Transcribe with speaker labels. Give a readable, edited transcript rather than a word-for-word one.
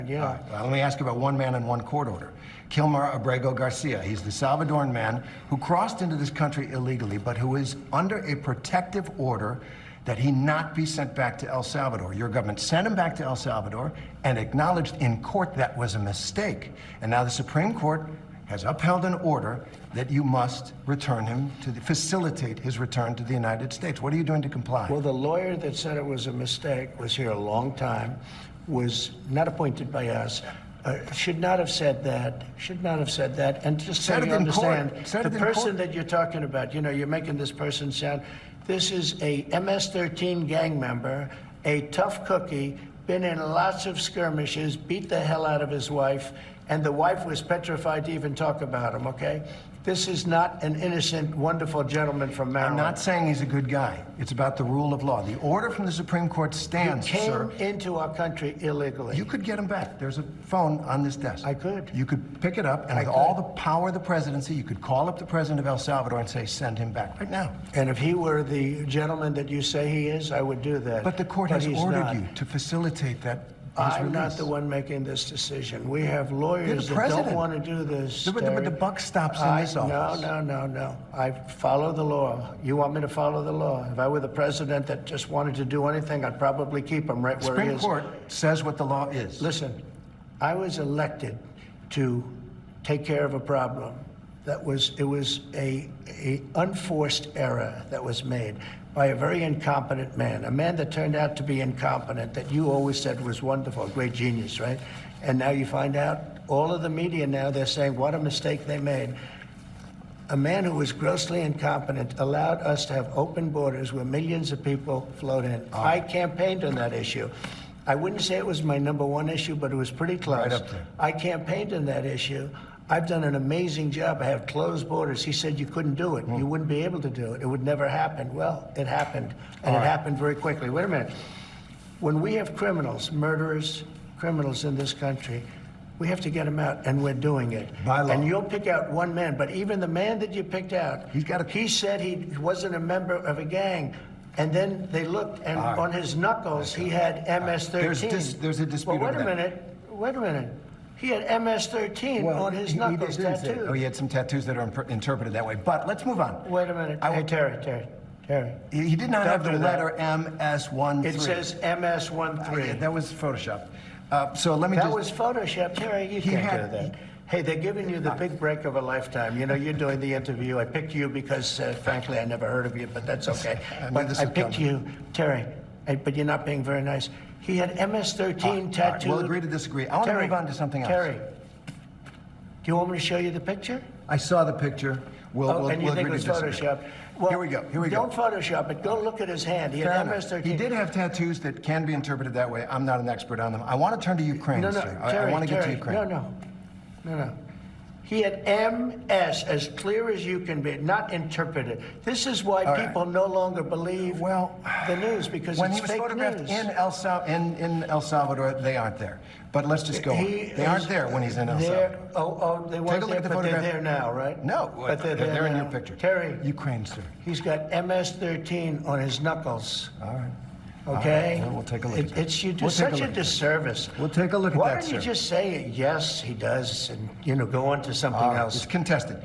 Speaker 1: Yeah.
Speaker 2: Well, let me ask you about one man and one court order. Kilmar Abrego Garcia. He's the Salvadoran man who crossed into this country illegally, but who is under a protective order that he not be sent back to El Salvador. Your government sent him back to El Salvador and acknowledged in court that was a mistake. And now the Supreme Court has upheld an order that you must return him to facilitate his return to the United States. What are you doing to comply?
Speaker 1: Well, the lawyer that said it was a mistake was here a long time, was not appointed by us, should not have said that, and just so you understand, the person that you're talking about, you know, you're making this person sound, this is a MS-13 gang member, a tough cookie, been in lots of skirmishes, beat the hell out of his wife, and the wife was petrified to even talk about him, okay? This is not an innocent, wonderful gentleman from Maryland.
Speaker 2: I'm not saying he's a good guy. It's about the rule of law. The order from the Supreme Court stands, sir.
Speaker 1: You came into our country illegally.
Speaker 2: You could get him back. There's a phone on this desk.
Speaker 1: I could.
Speaker 2: You could pick it up, and with all the power of the presidency, you could call up the president of El Salvador and say, send him back right now.
Speaker 1: And if he were the gentleman that you say he is, I would do that.
Speaker 2: But the court has ordered you to facilitate that.
Speaker 1: I'm not the one making this decision. We have lawyers that don't want to do this.
Speaker 2: But the buck stops in this office.
Speaker 1: No. I follow the law. You want me to follow the law? If I were the president that just wanted to do anything, I'd probably keep him right where he is.
Speaker 2: The Supreme Court says what the law is.
Speaker 1: Listen, I was elected to take care of a problem. It was a unforced error that was made by a very incompetent man, a man that turned out to be incompetent, that you always said was wonderful, a great genius, right? And now you find out, all of the media now, they're saying what a mistake they made. A man who was grossly incompetent allowed us to have open borders where millions of people flowed in. I campaigned on that issue. I wouldn't say it was my #1 issue, but it was pretty close.
Speaker 2: Right up there.
Speaker 1: I campaigned on that issue. I've done an amazing job. I have closed borders. He said you couldn't do it. You wouldn't be able to do it. It would never happen. Well, it happened, and it happened very quickly. Wait a minute. When we have criminals, murderers, criminals in this country, we have to get them out, and we're doing it.
Speaker 2: By law.
Speaker 1: And you'll pick out one man, but even the man that you picked out, he said he wasn't a member of a gang. And then they looked, and on his knuckles, he had MS-13.
Speaker 2: There's a dispute
Speaker 1: over that.
Speaker 2: Wait a minute.
Speaker 1: He had MS-13 on his knuckles tattooed.
Speaker 2: Oh, he had some tattoos that are interpreted that way. But let's move on.
Speaker 1: Wait a minute. Hey, Terry.
Speaker 2: He did not have the letter MS-13.
Speaker 1: It says MS-13.
Speaker 2: That was Photoshop. So let me
Speaker 1: That was Photoshop. Terry, you can't do that. Hey, they're giving you the big break of a lifetime. You know, you're doing the interview. I picked you because, frankly, I never heard of you, but that's okay. But I picked you, Terry, but you're not being very nice. He had MS-13 tattooed.
Speaker 2: Right. We'll agree to disagree. I want to move on to something else.
Speaker 1: Terry, do you want me to show you the picture?
Speaker 2: I saw the picture. We'll
Speaker 1: and you think it was Photoshop? Well,
Speaker 2: here we go.
Speaker 1: Don't Photoshop it. Go look at his hand. He had MS-13.
Speaker 2: He did have tattoos that can be interpreted that way. I'm not an expert on them. I want to turn to Ukraine, sir.
Speaker 1: Terry,
Speaker 2: I want to get to Ukraine.
Speaker 1: No. He had MS, as clear as you can be, not interpreted. This is why people no longer believe the news, because it's fake news. When he was photographed
Speaker 2: in El Salvador, they aren't there. But let's just go on. They aren't there when he's in El Salvador.
Speaker 1: They weren't there, but they're there now, right?
Speaker 2: No,
Speaker 1: but
Speaker 2: they're in your picture.
Speaker 1: Terry.
Speaker 2: Ukraine, sir.
Speaker 1: He's got MS-13 on his knuckles.
Speaker 2: All right.
Speaker 1: Okay?
Speaker 2: Well, we'll take a look at that.
Speaker 1: You do such a disservice.
Speaker 2: We'll take a look at that, sir.
Speaker 1: Why don't you just say, yes, he does, and, go on to something else?
Speaker 2: It's contested.